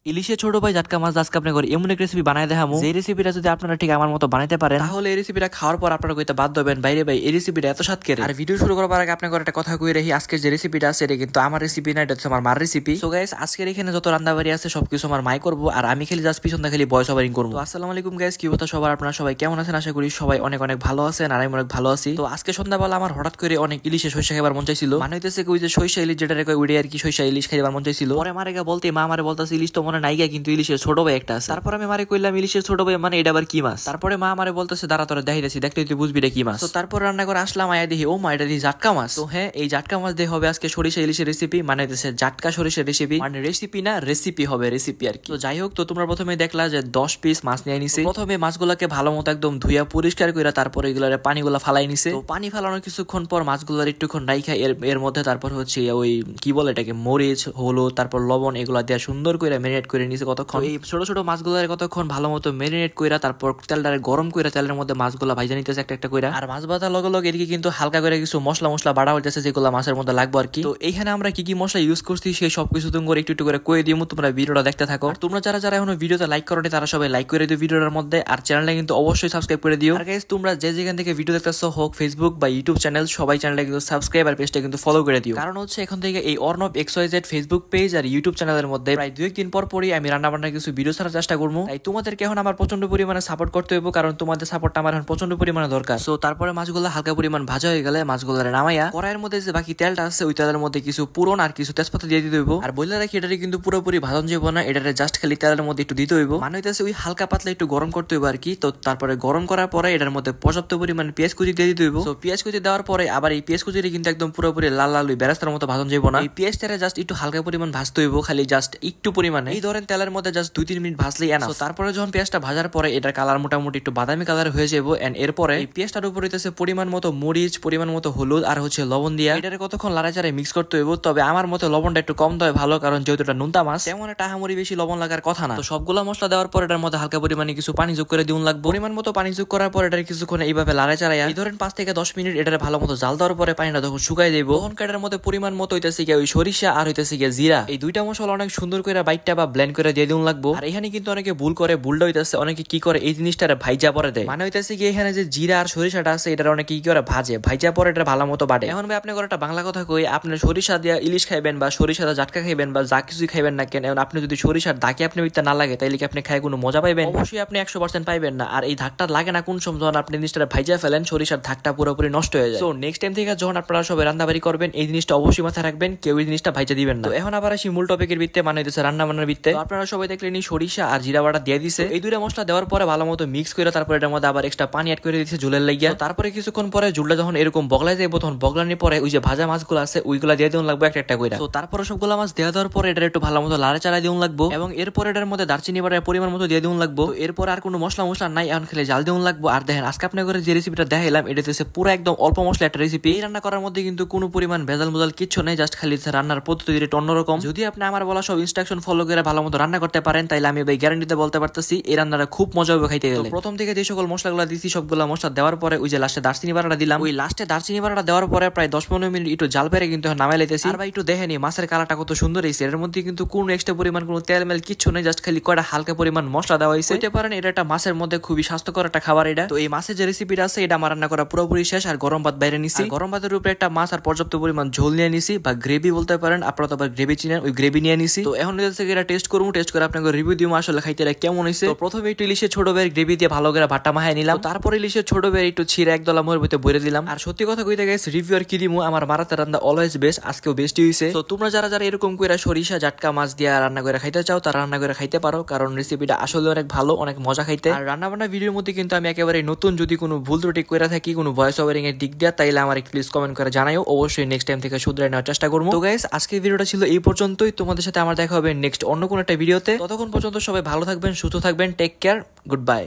ইলিশের ছোট ভাই জাটকা মাছ আজকে আপনাকে এমন এক রেসিপি বানাই দেখামু যে রেসিপিটা যদি আপনারা ঠিক আমার মতো বানাইতে পারেন তাহলে এই রেসিপিটা খাওয়ার পর আপনারা কইতে বাধ্য হবেন বাইরে ভাই এই রেসিপিটা এত স্বাদ করে। আর ভিডিও শুরু করার আগে আপনাকে একটা কথা কই রাখি, আজকের যে রেসিপিটা আছে এটা কিন্তু আমার রেসিপি না, এটা হচ্ছে আমার মার রেসিপি। সো গাইস আজকের এখানে যত রান্নাবাড়ি আছে সবকিছু আমার মাই করবো আর আমি খালি জাস্ট পিছনটা খালি ভয়েস ওভারিং করবো। আসসালামু আলাইকুম গাইস, কি কথা সবার, আপনারা সবাই কেমন আছেন? আশা করি সবাই অনেক অনেক ভালো আছেন আর আমি অনেক ভালো আছি। তো আজকে সন্ধ্যাবেলা আমার হঠাৎ করে অনেক ইলিশে সরিষা খাবার মন চাইছিল, মানে হইতেছে ওই যে সরিষা ইলিশ যেটা কই ওইটাই আর কি, সরিষা ইলিশ খাইবার মন চাইছিল। পরে মারে বলতে মা মারে বলতাছে ইলিশ তো মনে নাই গা, কিন্তু ইলিশের ছোট ভাই একটা আছে। তারপর আমি মারে কইলাম ইলিশের ছোট ভাই মানে এটা আবার কি মাছ? তারপরে মা মারে বলতেছে দাঁড়া তোরা দেখাইতেছি, দেখতে তুই বুঝবি এটা কি মাছ। তো তারপর রান্না করে আসলাম, আয়া দেখি ও মা এটা দিয়ে জাটকা মাছ। তো হ্যাঁ, এই জাটকা মাছ দিয়ে হবে আজকে সরিষা ইলিশের রেসিপি, মানে হইতেছে জাটকা সরিষার রেসিপি, মানে রেসিপি না রেসিপি হবে, রেসিপি আর কি। তো যাই হোক, তো তোমরা প্রথমে দেখলা যে 10 পিস মাছ নিয়ে নিছি। প্রথমে মাছগুলোকে ভালো মতো একদম ধুইয়া পরিষ্কার করে তারপরে এগুলোর পানিগুলো ফালাই নিছে। তো পানি ফালানোর কিছুক্ষণ পর মাছগুলোর একটুক্ষণ রাইখা এর মধ্যে তারপর হচ্ছে ওই কি বলে এটাকে মরিচ হলুদ তারপর লবণ এগুলা দিয়ে সুন্দর করে ম্যারিনেট করে নিছে কতক্ষণ। এই ছোট ছোট মাছগুলোর কতক্ষণ ভালো মতো ম্যারিনেট কইরা তারপর তেলটারে গরম কইরা তেলের মধ্যে মাছগুলা ভাইজা নিতেছে একটা একটা কইরা। আর মাছ ভাজার লগে লগে এদিকে কিন্তু হালকা করে কিছু মশলা বাড়া হইতেছে যেগুলো মাছের মধ্যে লাগবে আর কি। তো এইখানে আমরা কি কি মশলা ইউজ করছি সেই সবকিছু তোমরা একটু একটু করে কই দিমু, তোমরা ভিডিওটা দেখতে থাকো। আর তোমরা যারা যারা এখনো ভিডিওতে লাইক করোনি তারা সবাই লাইক করে দিও ভিডিওর মধ্যে, আর চ্যানেলটা কিন্তু অবশ্যই সাবস্ক্রাইব করে দিও। আর গাইস তোমরা যে যেখান থেকে ভিডিও দেখতেছো হোক ফেসবুক বা ইউটিউব চ্যানেল, সবাই চ্যানেলটা কিন্তু সাবস্ক্রাইব আর পেজটা কিন্তু ফলো করে দিও। কারণ হচ্ছে এখন থেকে এই অর্ণব XYZ ফেসবুক পেজ আর ইউটিউব চ্যানেলের মধ্যে প্রায় 2-1 দিন পর পরই আমি রান্না বান্নার কিছু ভিডিও ছাড়ার চেষ্টা করবো। তাই তোমাদেরকে এখন আমার প্রচন্ড পরিমাণে সাপোর্ট করতে হবে, কারণ তোমাদের সাপোর্টটা আমার এখন প্রচন্ড পরিমাণে দরকার। সো তারপরে মাছগুলো হালকা পরিমাণ ভাজা হয়ে গেলে মাছগুলো নামাইয়া কড়াইয়ের মধ্যে যে বাকি তেলটা আছে ওই তেলের মধ্যে কিছু পুরন আর কিছু তেজপাতা দিয়ে দিতে হইব। আর বলে রাখি এটারে কিন্তু পুরোপুরি ভাজন যাবো না, এটারে জাস্ট খালি তেলের মধ্যে একটু দিতে হইব, মানে হইতেছে ওই হালকা পাতলা একটু গরম করতে হইব আর কি। তো তারপরে গরম করার পরে এটার মধ্যে পর্যাপ্ত পরিমাণ পেঁয়াজ কুচি দিয়ে দিতে হইব। তো পেঁয়াজ কুচি দেওয়ার পরে আবার এই পেঁয়াজ কুচিটা কিন্তু একদম পুরোপুরি লাল লাল ওই বেরাস্তার মতো ভাজন যাবো না, এই পেঁয়াজটারে জাস্ট একটু হালকা পরিমাণ ভাজতে হইব, খালি জাস্ট একটু পরিমাণে। এই ধরেন তেলের মধ্যে জাস্ট 2-3 মিনিট ভাজলেই এনাফ। তারপরে যখন পেঁয়াজটা ভাজার পরে এটার কালার মোটামুটি একটু বাদামি কালার হয়ে যাবো, এন্ড এরপরে এই পেঁয়াজটার উপর হইতেছে পরিমাণ মতো মরিচ, পরিমাণ মতো হলুদ আর হচ্ছে লবণ দিয়া এটারে কতক্ষণ লাড়াচাড়ায় মিক্স করতে হইব। তবে আমার মতে লবণটা একটু কম দেওয়া ভালো, কারণ যেহেতু এটা নুনতা মাছ তেমন একটা আহামরি বেশি লবণ লাগার কথা না। তো সবগুলা মশলা দেওয়ার পর এটার মধ্যে হালকা পরিমাণে কিছু পানি যোগ করে দিউন লাগবে। পরিমাণ মতো পানি যোগ করার পর এটার কিছুক্ষণ এইভাবে লাড়াচাড়ায় এই ধরেন 5 থেকে 10 মিনিট এটারে ভালো মতো জাল দেওয়ার পরে পানিটা যখন শুকাই যাইব তখন এটার মধ্যে পরিমাণ মতো হইতেছে গিয়ে ওই সরিষা আর হইতেছে গিয়ে জিরা, এই দুইটা মশলা অনেক সুন্দর করে বাইটটা বা ব্লেন্ড করে দিয়ে দিউন লাগবো। আর এখানে কিন্তু অনেকে ভুল করে, ভুলটা হইতেছে অনেকে কি করে এই জিনিসটারে ভাইজা পরে দেয়, মানে হইতেছে গিয়ে এখানে যে জিরা আর সরিষাটা আছে এটা অনেকে কি করে ভাইজা পরে এটা ভালো মতো বাটে। এখন ভাই আপনি করে একটা বাংলা কথা কই, আপনি সরিষা দিয়ে ইলিশ খাইবেন বা সরিষা দিয়ে জাটকা খাইবেন বা যা কিছুই খাইবেন না কেন, আপনি যদি সরিষার দাগে আপনি বিত্তা না লাগে তাইলে কি আপনি খাই কোনো মজা পাইবেন? অবশ্যই আপনি 100% পাইবেন না। আর এই ধাকটা লাগে না কোন সময়, যখন আপনি জিনিসটা ভাইজা ফেলেন সরিষার ধাকটা পুরোপুরি নষ্ট হয়ে যায়। সো নেক্সট টাইম থেকে যখন আপনারা সবাই রান্নাবাড়ি করবেন এই জিনিসটা অবশ্যই মাথায় রাখবেন, কেউ এই জিনিসটা ভাইজা দিবেন না। তো এখন আবার আসি মূল টপিকের ভিত্তিতে, মানে হইতেছে রান্না বান্নার ভিত্তিতে। আপনারা সবাই দেখলেন সরিষা আর জিরা বাটা দিয়ে দিছে, এই দুইটা মশলা দেওয়ার পরে ভালো মতো মিক্স করে তারপর এটার মধ্যে আবার এক্সট্রা পানি অ্যাড করে দিচ্ছে ঝোলের লাগিয়া। তারপরে কিছুক্ষণ পরে ঝোলটা যখন এরকম বগলায় যাইব তখন বগলানির পরে ওই যে ভাজা মাছগুলো আছে ওইগুলা দিয়ে দিন লাগবে একটা একটা করে। তো তারপরে সবগুলা মাছ দেওয়ার পরে এটা একটু ভালো মতো লাড়া চাড়া দিন লাগবো এবং এরপর এটার মধ্যে দারচিনি বাটার পরিমাণ মতো দিয়ে দিন লাগবো। এরপর আর কোনো মশলা নাই, এখন খেলে জাল দিন লাগবো। আর দেখেন আজকে আপনার করে যে রেসিপিটা দেখাইলাম এটা হচ্ছে পুরো একদম অল্প মশলা একটা রেসিপি। এই রান্না করার মধ্যে কিন্তু কোনো পরিমাণ ভেজাল মুজাল কিছু নেই, জাস্ট খালি রান্নার পদ্ধতি একটু অন্যরকম। যদি আপনি আমার বলা সব ইনস্ট্রাকশন ফলো করে ভালো মতো রান্না করতে পারেন তাইলে আমি ভাই গ্যারান্টিতে বলতে পারতেছি এই রান্নাটা খুব মজা হবে খাইতে গেলে। প্রথম থেকে যে সকল মশলাগুলো দিচ্ছি সবগুলো মশলা দেওয়ার পরে ওই যে লাস্টে দারচিনি বাটাটা দিলাম, ওই লাস্টে দারচিনি বাটাটা দেওয়ার পরে প্রায় 10-15 মিনিট একটু জাল পেরে কিন্তু নামাই লাইতেছি। আর ভাই একটু দেখেনি মাছের কালারটা কত সুন্দর হয়েছে, এর মধ্যে কিন্তু কোনো এক্সট্রা পরিমাণ কোনো তেল মেল কিছু নেই, জাস্ট খালি কয়টা হালকা পরিমাণ মশলা দেওয়া হয়েছে। হইতে পারেন এটা একটা মাছের মধ্যে খুবই স্বাস্থ্যকর একটা খাবার এটা। তো এই মাছের যে রেসিপিটা আছে এটা আমার রান্না করা পুরোপুরি শেষ, আর গরম ভাত বাইরে নিছি। গরম ভাতের উপরে একটা মাছ আর পর্যাপ্ত পরিমাণ ঝোল নিয়ে নিছি বা গ্রেভি বলতে পারেন, আপনারা তো আবার গ্রেভি চিনেন, ওই গ্রেভি নিয়ে নিছি। তো এখন এটা টেস্ট করবো, টেস্ট করে আপনাকে রিভিউ দিব আসলে খাইতে কেমন হয়েছে। তো প্রথমে একটু ইলিশের ছোট বের গ্রেভি দিয়ে ভালো করে ভাতটা মাহাই নিলাম, তারপর ইলিশের ছোট বের একটু ছিঁড়ে একদলা মোর ভিতরে ভরে দিলাম। আর সত্যি কথা কইতে গেছে রিভিউ আর কি দিমু, আমার মারাতে রান্না অলওয়েজ বেস্ট, আজকেও বেস্টই হয়েছে। তো তোমরা যারা যারা এরকম করে সরিষা জাটকা মাছ দিয়ে রান্না করে খাইতে চাও তারা রান্না করে খাইতে পারো, কারণ রেসিপিটা আসলে অনেক ভালো, অনেক মজা খাইতে। আর রান্না বান্না ভিডিওর মধ্যে কিন্তু আমি একেবারে নতুন, যদি কোনো ভুল ত্রুটি করে থাকি কোনো ভয়েস ওভারিং এর দিক দিয়ে তাইলে আমার প্লিজ কমেন্ট করে জানাইও, অবশ্যই নেক্সট টাইম থেকে শুধরে নেওয়ার চেষ্টা করবো। তো গাইস আজকের ভিডিওটা ছিল এই পর্যন্তই, তোমাদের সাথে আমার দেখা হবে নেক্সট অন্য কোনো একটা ভিডিওতে। ততক্ষণ পর্যন্ত সবাই ভালো থাকবেন, সুস্থ থাকবেন, টেক কেয়ার, গুড বাই।